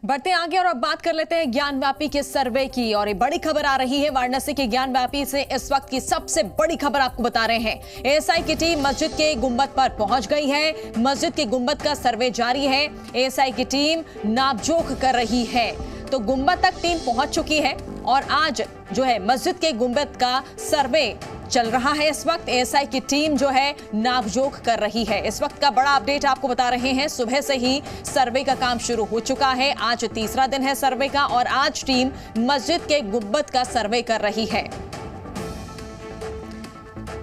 बढ़ते आगे और अब बात कर लेते हैं ज्ञानव्यापी के सर्वे की। और ये बड़ी खबर आ रही है वाराणसी के ज्ञानव्यापी से। इस वक्त की सबसे बड़ी खबर आपको बता रहे हैं। एएसआई की टीम मस्जिद के गुंबद पर पहुंच गई है। मस्जिद के गुंबद का सर्वे जारी है। एएसआई की टीम नापजोख कर रही है। तो गुंबद तक टीम पहुंच चुकी है और आज जो है मस्जिद के गुंबद का सर्वे चल रहा है। इस वक्त एएसआई की टीम जो है नापजोख कर रही है। इस वक्त का बड़ा अपडेट आपको बता रहे हैं। सुबह से ही सर्वे का काम शुरू हो चुका है। आज तीसरा दिन है सर्वे का और आज टीम मस्जिद के गुंबद का सर्वे कर रही है।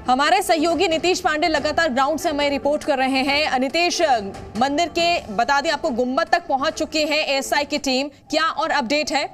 हमारे सहयोगी नीतीश पांडे लगातार ग्राउंड से हमें रिपोर्ट कर रहे हैं। नीतीश, मंदिर के बता दें आपको गुंबद तक पहुंच चुकी है एएसआई की टीम, क्या और अपडेट है?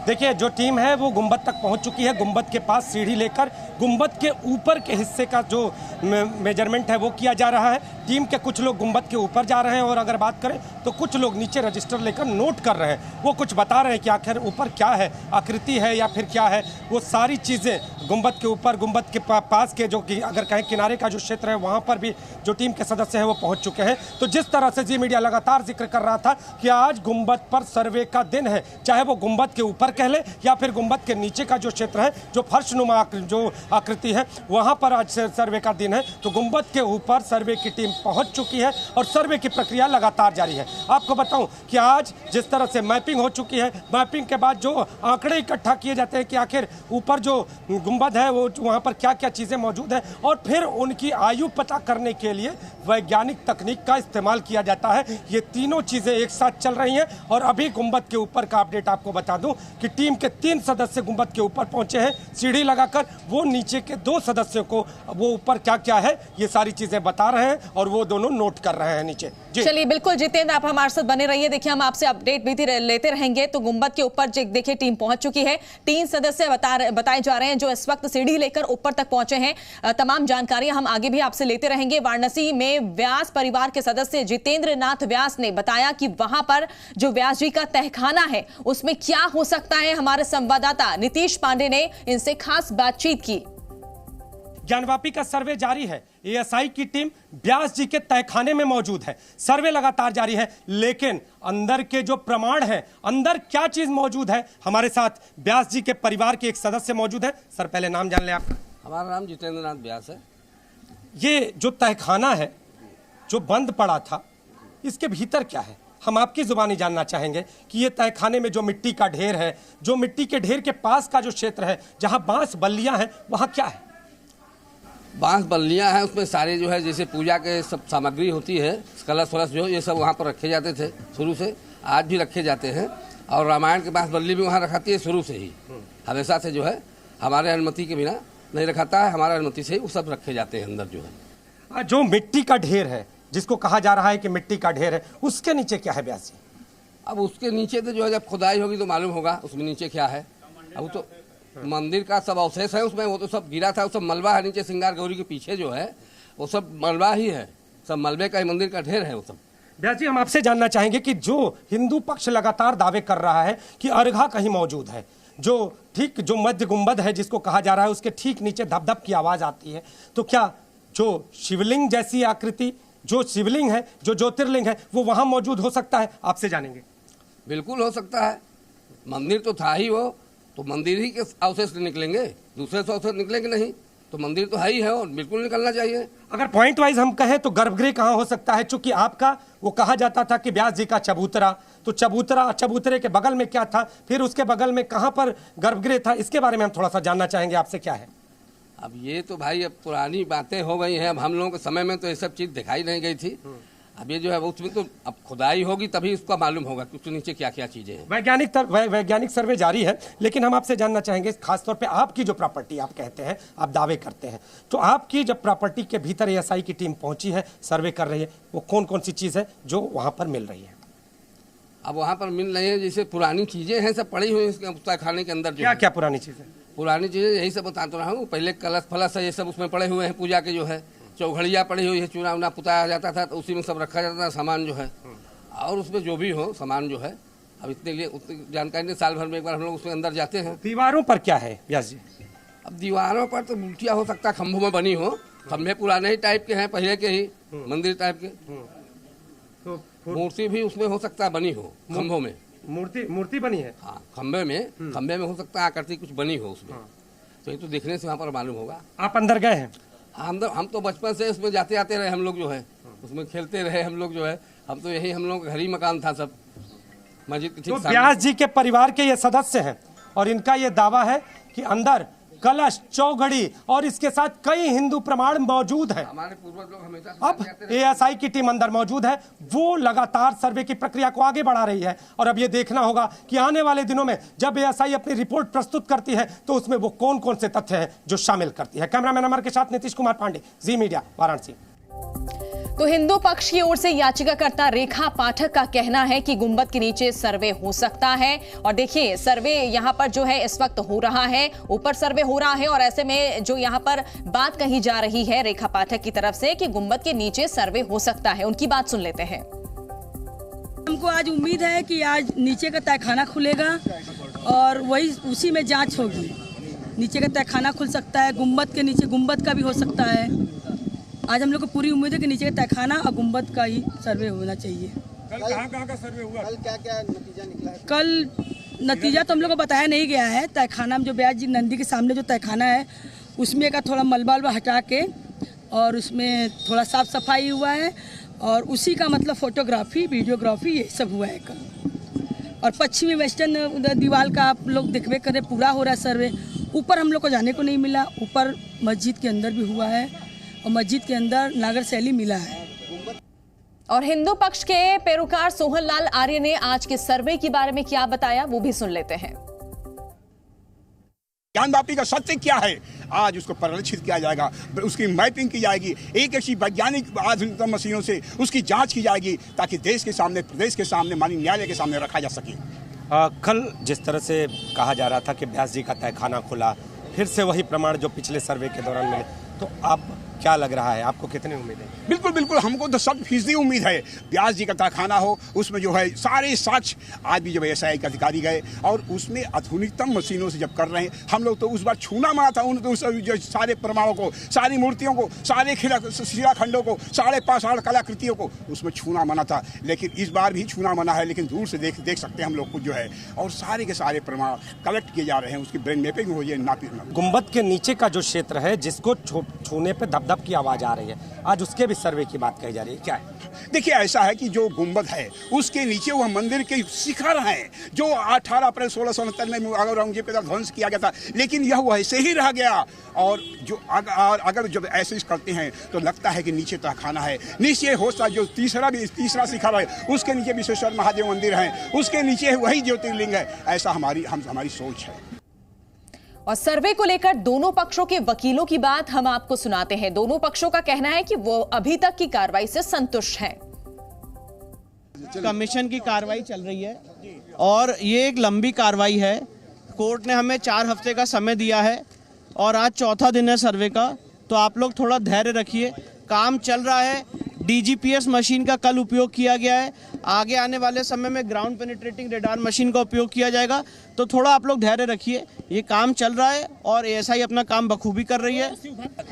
देखिए, जो टीम है वो गुंबद तक पहुंच चुकी है। गुंबद के पास सीढ़ी लेकर गुंबद के ऊपर के हिस्से का जो मेजरमेंट है वो किया जा रहा है। टीम के कुछ लोग गुंबद के ऊपर जा रहे हैं और अगर बात करें तो कुछ लोग नीचे रजिस्टर लेकर नोट कर रहे हैं। वो कुछ बता रहे हैं कि आखिर ऊपर क्या है, आकृति है या फिर क्या है। वो सारी चीज़ें गुंबद के ऊपर, गुंबद के पास के जो कि अगर कहें किनारे का जो क्षेत्र है वहाँ पर भी जो टीम के सदस्य हैं वो पहुँच चुके हैं। तो जिस तरह से जी मीडिया लगातार जिक्र कर रहा था कि आज गुंबद पर सर्वे का दिन है, चाहे वो गुंबद के ऊपर कह ले या फिर गुंबद के नीचे का जो क्षेत्र है, जो फर्शनुमा जो आकृति है, वहां पर आज सर्वे का दिन है। तो गुंबद के ऊपर सर्वे की टीम पहुंच चुकी है और सर्वे की प्रक्रिया लगातार जारी है। आपको बताऊं कि आज जिस तरह से मैपिंग हो चुकी है, मैपिंग के बाद जो आंकड़े इकट्ठा किए जाते हैं कि आखिर ऊपर जो गुंबद है वो वहां पर क्या क्या चीजें मौजूद है और फिर उनकी आयु पता करने के लिए वैज्ञानिक तकनीक का इस्तेमाल किया जाता है। ये तीनों चीजें एक साथ चल रही हैं और अभी गुंबद के ऊपर का अपडेट आपको बता दूं कि टीम के 3 सदस्य गुंबद के ऊपर पहुंचे हैं सीढ़ी लगाकर। वो नीचे के 2 सदस्यों को वो ऊपर क्या क्या है ये सारी चीजें बता रहे हैं और वो दोनों नोट कर रहे हैं नीचे। चलिए बिल्कुल जितेंद्र, आप हमारे साथ बने रहिए। देखिए हम आपसे अपडेट भी लेते रहेंगे। तो गुंबद के ऊपर देखिए टीम पहुंच चुकी है। 3 सदस्य बताए जा रहे हैं जो इस वक्त सीढ़ी लेकर ऊपर तक पहुंचे हैं। तमाम जानकारियां हम आगे भी आपसे लेते रहेंगे। वाराणसी में व्यास परिवार के सदस्य जितेंद्र नाथ व्यास ने बताया कि वहां पर जो व्यास जी का तहखाना है उसमें क्या हो सकता है। हमारे संवाददाता नीतीश पांडे ने इनसे खास बातचीत की। ज्ञानव्यापी का सर्वे जारी है। एएसआई की टीम व्यास जी के तहखाने में मौजूद है। सर्वे लगातार जारी है, लेकिन अंदर के जो प्रमाण है, अंदर क्या चीज मौजूद है, हमारे साथ व्यास जी के परिवार के एक सदस्य मौजूद है। सर पहले नाम जान ले आपका। हमारा नाम जितेंद्र नाथ व्यास है। ये जो तहखाना है जो बंद पड़ा था, इसके भीतर क्या है? हम आपकी जुबानी जानना चाहेंगे कि ये तहखाने में जो मिट्टी का ढेर है, जो मिट्टी के ढेर के पास का जो क्षेत्र है जहां बांस बल्लियां हैं, वहां क्या है? बांस बल्लियां हैं, उसमें सारे जो है जैसे पूजा के सब सामग्री होती है, कलश वलश जो ये सब वहाँ पर रखे जाते थे शुरू से, आज भी रखे जाते हैं। और रामायण के बांस बल्ली भी वहाँ रखाती है शुरू से ही, हमेशा से जो है हमारे अनुमति के बिना नहीं रखाता है। हमारे अनुमति से ही वो सब रखे जाते हैं अंदर जो है। जो मिट्टी का ढेर है, जिसको कहा जा रहा है कि मिट्टी का ढेर है, उसके नीचे क्या है व्यास जी? अब उसके नीचे तो जो है जब खुदाई होगी तो मालूम होगा उसमें नीचे क्या है। अब तो मंदिर का सब अवशेष है उसमें, वो तो सब गिरा था, वो सब मलबा है नीचे। श्रृंगार गौरी के पीछे जो है वो सब मलबा ही है, सब मलबे का ही मंदिर का ढेर है वो सब। व्यास जी, हम आपसे जानना चाहेंगे कि जो हिंदू पक्ष लगातार दावे कर रहा है कि अर्घा कहीं मौजूद है, जो ठीक जो मध्य गुंबद है जिसको कहा जा रहा है उसके ठीक नीचे धप-धप की आवाज आती है, तो क्या जो शिवलिंग जैसी आकृति, जो शिवलिंग है, जो ज्योतिर्लिंग है, वो वहां मौजूद हो सकता है? आपसे जानेंगे। बिल्कुल हो सकता है। मंदिर तो था ही वो, तो मंदिर ही के अवशेष निकलेंगे, दूसरे से अवशेष निकलेंगे नहीं। तो मंदिर तो है ही है और बिल्कुल निकलना चाहिए। अगर पॉइंट वाइज हम कहें तो गर्भगृह कहाँ हो सकता है? चूंकि आपका वो कहा जाता था कि व्यास जी का चबूतरा, तो चबूतरे के बगल में क्या था, फिर उसके बगल में कहाँ पर गर्भगृह था, इसके बारे में हम थोड़ा सा जानना चाहेंगे आपसे। क्या है? अब ये तो भाई अब पुरानी बातें हो गई हैं। अब हम लोगों के समय में तो ये सब चीज़ दिखाई नहीं गई थी। अब ये जो है उसमें तो अब खुदाई होगी तभी उसका मालूम होगा कि उसके नीचे क्या क्या चीज़ें हैं। वैज्ञानिक सर्वे जारी है, लेकिन हम आपसे जानना चाहेंगे खासतौर पे आपकी जो प्रॉपर्टी आप कहते हैं, आप दावे करते हैं, तो आपकी जब प्रॉपर्टी के भीतर एएसआई की टीम पहुंची है, सर्वे कर रही है, वो कौन कौन सी चीज़ है जो वहाँ पर मिल रही है? अब वहाँ पर मिल रही है जैसे पुरानी चीज़ें हैं, सब पड़ी हुई है तहखाने के अंदर। क्या क्या पुरानी चीज़ें? पुरानी चीज़ें यही सब बताता रहा हूँ। पहले कलश फलश है, ये सब उसमें पड़े हुए हैं। पूजा के जो है चौघड़िया पड़ी हुई है, चूना उना पुताया जाता था तो उसी में सब रखा जाता था सामान जो है। और उसमें जो भी हो सामान जो है, अब इतने लिए उतनी जानकारी नहीं, साल भर में एक बार हम लोग उसमें अंदर जाते हैं। दीवारों पर क्या है व्यास जी? अब दीवारों पर तो मूर्तियाँ हो सकता है खंभों में बनी हो, खंभे पुराने ही टाइप के हैं, पहले के ही मंदिर टाइप के। तो मूर्ति भी उसमें हो सकता है बनी हो, खंभों में मूर्ति बनी है। हाँ, खंभे में हो सकता है आकृति कुछ बनी हो उसमें। तो ये तो देखने से वहाँ पर मालूम होगा। आप अंदर गए हैं? हम तो बचपन से उसमें जाते आते रहे, हम लोग जो है उसमें खेलते रहे हम लोग जो है। हम तो यही हम लोग का घर ही मकान था सब, मस्जिद के ठीक सामने। व्यास जी के परिवार के ये सदस्य हैं और इनका ये दावा है कि अंदर कलश, चौघड़ी और इसके साथ कई हिंदू प्रमाण मौजूद है। हमारे पूर्वज लोग हमेशा अब एएसआई की टीम अंदर मौजूद है, वो लगातार सर्वे की प्रक्रिया को आगे बढ़ा रही है और अब ये देखना होगा कि आने वाले दिनों में जब एएसआई अपनी रिपोर्ट प्रस्तुत करती है तो उसमें वो कौन कौन से तथ्य है जो शामिल करती है। कैमरामैन अमर के साथ नीतीश कुमार पांडे, जी मीडिया, वाराणसी। तो हिंदू पक्ष की ओर से याचिकाकर्ता रेखा पाठक का कहना है कि गुंबद के नीचे सर्वे हो सकता है और देखिए सर्वे यहां पर जो है इस वक्त हो रहा है, ऊपर सर्वे हो रहा है और ऐसे में जो यहां पर बात कही जा रही है रेखा पाठक की तरफ से कि गुंबद के नीचे सर्वे हो सकता है, उनकी बात सुन लेते हैं। हमको आज उम्मीद है कि आज नीचे का तहखाना खुलेगा और वही उसी में जांच होगी। नीचे का तहखाना खुल सकता है, गुंबद के नीचे गुंबद का भी हो सकता है। आज हम लोग को पूरी उम्मीद है कि नीचे का तहखाना और गुंबद का ही सर्वे होना चाहिए। कल कहाँ का सर्वे हुआ? कल क्या नतीजा निकला है? कल नतीजा तो हम लोग को बताया नहीं गया है। तहखाना में जो व्यास जी नंदी के सामने जो तहखाना है उसमें का थोड़ा मलबा हटा के और उसमें थोड़ा साफ सफाई हुआ है और उसी का मतलब फोटोग्राफी, वीडियोग्राफी ये सब हुआ है कल। और पश्चिमी वेस्टर्न दीवार का आप लोग देखबे करें पूरा हो रहा है सर्वे। ऊपर हम लोग को जाने को नहीं मिला, ऊपर मस्जिद के अंदर भी हुआ है और मस्जिद के अंदर नागर शैली मिला है। और हिंदू पक्ष के पैरोकार सोहन लाल आर्य ने आज के सर्वे के बारे में क्या बताया वो भी सुन लेते हैं। ज्ञानवापी का सत्य क्या है आज उसको परिलक्षित किया जाएगा, उसकी मैपिंग की जाएगी, एक ऐसी वैज्ञानिक आधुनिकतम मशीनों से उसकी जांच की जाएगी ताकि देश के सामने, प्रदेश के सामने, माननीय न्यायालय के सामने रखा जा सके। कल जिस तरह से कहा जा रहा था कि व्यास जी का तहखाना खुला, फिर से वही प्रमाण जो पिछले सर्वे के दौरान मिले, तो अब क्या लग रहा है आपको, कितनी उम्मीद है? बिल्कुल बिल्कुल, हमको तो 100% उम्मीद है व्यास जी का तहखाना हो, उसमें जो है सारे साक्ष्य। आज भी जब एएसआई के अधिकारी गए और उसमें आधुनिकतम मशीनों से जब कर रहे हैं, हम लोग तो उस बार छूना मना था उन तो जो सारे प्रमाणों को, सारी मूर्तियों को, सारे शिलाखंडों को, साढ़े 5 कलाकृतियों को उसमें छूना मना था। लेकिन इस बार भी छूना मना है, लेकिन दूर से देख सकते हैं हम लोग को जो है, और सारे के सारे प्रमाण कलेक्ट किए जा रहे हैं, उसकी ब्रेन मैपिंग हो जाए। गुंबद के नीचे का जो क्षेत्र है जिसको छूने पे धप की आवाज आ रही है, आज उसके भी सर्वे की बात कही जा रही है, क्या है? देखिए ऐसा है कि जो गुंबद है उसके नीचे वह मंदिर के शिखर हैं जो 18 अप्रैल 1669 में औरंगजेब के द्वारा ध्वंस किया गया था, लेकिन यह वैसे ही रह गया। और जो अगर जब ऐसे करते हैं तो लगता है कि नीचे तहखाना है, नीचे होता जो तीसरा शिखर है उसके नीचे विश्वेश्वर महादेव मंदिर है, उसके नीचे वही ज्योतिर्लिंग है। ऐसा हमारी सोच है। और सर्वे को लेकर दोनों पक्षों के वकीलों की बात हम आपको सुनाते हैं। दोनों पक्षों का कहना है कि वो अभी तक की कार्रवाई से संतुष्ट हैं। कमीशन की कार्रवाई चल रही है और ये एक लंबी कार्रवाई है। कोर्ट ने हमें 4 हफ्ते का समय दिया है और आज चौथा दिन है सर्वे का, तो आप लोग थोड़ा धैर्य रखिए। काम चल रहा है, डीजीपीएस मशीन का कल उपयोग किया गया है, आगे आने वाले समय में ग्राउंड पेनिट्रेटिंग रेडार मशीन का उपयोग किया जाएगा, तो थोड़ा आप लोग धैर्य रखिए। ये काम चल रहा है और एएसआई अपना काम बखूबी कर रही है,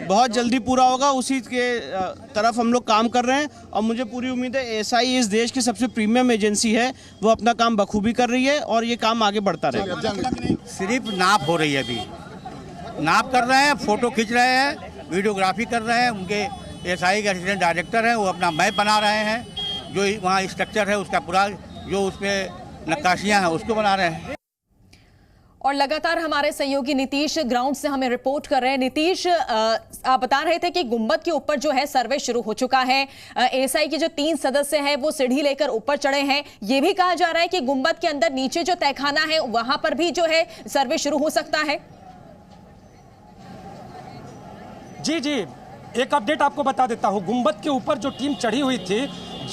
बहुत जल्दी पूरा होगा, उसी के तरफ हम लोग काम कर रहे हैं और मुझे पूरी उम्मीद है एएसआई इस देश की सबसे प्रीमियम एजेंसी है, वो अपना काम बखूबी कर रही है और ये काम आगे बढ़ता रहेगा। सिर्फ नाप हो रही है, अभी नाप कर रहे हैं, फोटो खींच रहे हैं, वीडियोग्राफी कर रहे हैं। उनके एएसआई के असिस्टेंट डायरेक्टर हैं, वो अपना मैप बना रहे हैं, जो वहाँ स्ट्रक्चर है उसका पूरा जो उसमें नक्काशियाँ हैं उसको बना रहे हैं। और लगातार हमारे सहयोगी नीतीश ग्राउंड से हमें रिपोर्ट कर रहे हैं। नीतीश, आप बता रहे थे कि गुंबद के ऊपर जो है सर्वे शुरू हो चुका है, एएसआई के जो 3 सदस्य हैं वो सीढ़ी लेकर ऊपर चढ़े हैं। ये भी कहा जा रहा है कि गुंबद के अंदर नीचे जो तहखाना है वहां पर भी जो है सर्वे शुरू हो सकता है। जी, एक अपडेट आपको बता देता हूं। गुंबद के ऊपर जो टीम चढ़ी हुई थी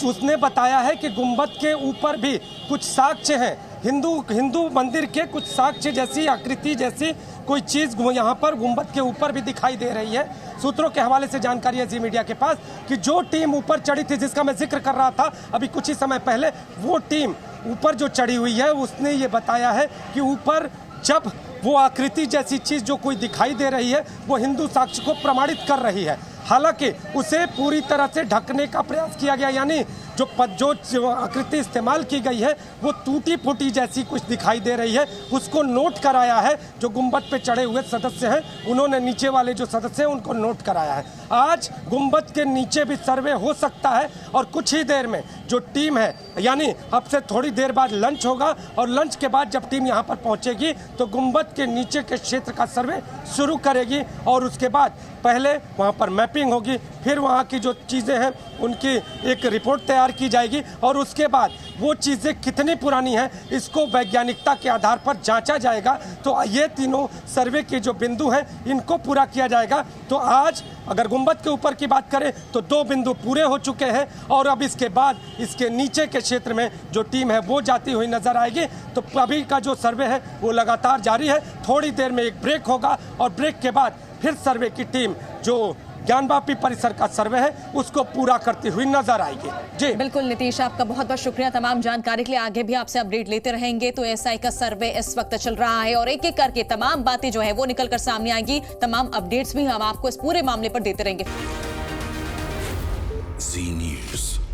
उसने बताया है कि गुंबद के ऊपर भी कुछ साक्ष्य हैं, हिंदू मंदिर के कुछ साक्ष्य जैसी, आकृति जैसी कोई चीज यहाँ पर गुंबद के ऊपर भी दिखाई दे रही है। सूत्रों के हवाले से जानकारी है जी मीडिया के पास कि जो टीम ऊपर चढ़ी थी, जिसका मैं जिक्र कर रहा था अभी कुछ ही समय पहले, वो टीम ऊपर जो चढ़ी हुई है उसने ये बताया है कि ऊपर जब वो आकृति जैसी चीज जो कोई दिखाई दे रही है वो हिंदू साक्ष्य को प्रमाणित कर रही है। हालांकि उसे पूरी तरह से ढकने का प्रयास किया गया, यानी जो आकृति इस्तेमाल की गई है वो टूटी फूटी जैसी कुछ दिखाई दे रही है, उसको नोट कराया है। जो गुंबद पे चढ़े हुए सदस्य हैं उन्होंने नीचे वाले जो सदस्य हैं उनको नोट कराया है। आज गुंबद के नीचे भी सर्वे हो सकता है और कुछ ही देर में जो टीम है, यानी अब से थोड़ी देर बाद लंच होगा और लंच के बाद जब टीम यहाँ पर पहुँचेगी तो गुंबद के नीचे के क्षेत्र का सर्वे शुरू करेगी और उसके बाद पहले वहाँ पर मैपिंग होगी, फिर वहाँ की जो चीज़ें हैं उनकी एक रिपोर्ट तैयार की जाएगी और उसके बाद वो चीज़ें कितनी पुरानी हैं इसको वैज्ञानिकता के आधार पर जांचा जाएगा। तो ये तीनों सर्वे के जो बिंदु हैं इनको पूरा किया जाएगा। तो आज अगर गुंबद के ऊपर की बात करें तो 2 बिंदु पूरे हो चुके हैं और अब इसके बाद इसके नीचे के क्षेत्र में जो टीम है वो जाती हुई नजर आएगी। तो अभी का जो सर्वे है वो लगातार जारी है। थोड़ी देर में एक ब्रेक होगा और ब्रेक के बाद फिर सर्वे की टीम जो ज्ञानवापी परिसर का सर्वे है उसको पूरा करती हुई नजर आएगी। जी बिल्कुल नीतीश, आपका बहुत बहुत शुक्रिया तमाम जानकारी के लिए। आगे भी आपसे अपडेट लेते रहेंगे। तो एएसआई का सर्वे इस वक्त चल रहा है और एक एक करके तमाम बातें जो है वो निकल कर सामने आएंगी। तमाम अपडेट्स भी हम आपको इस पूरे मामले पर देते रहेंगे। जी न्यूज़।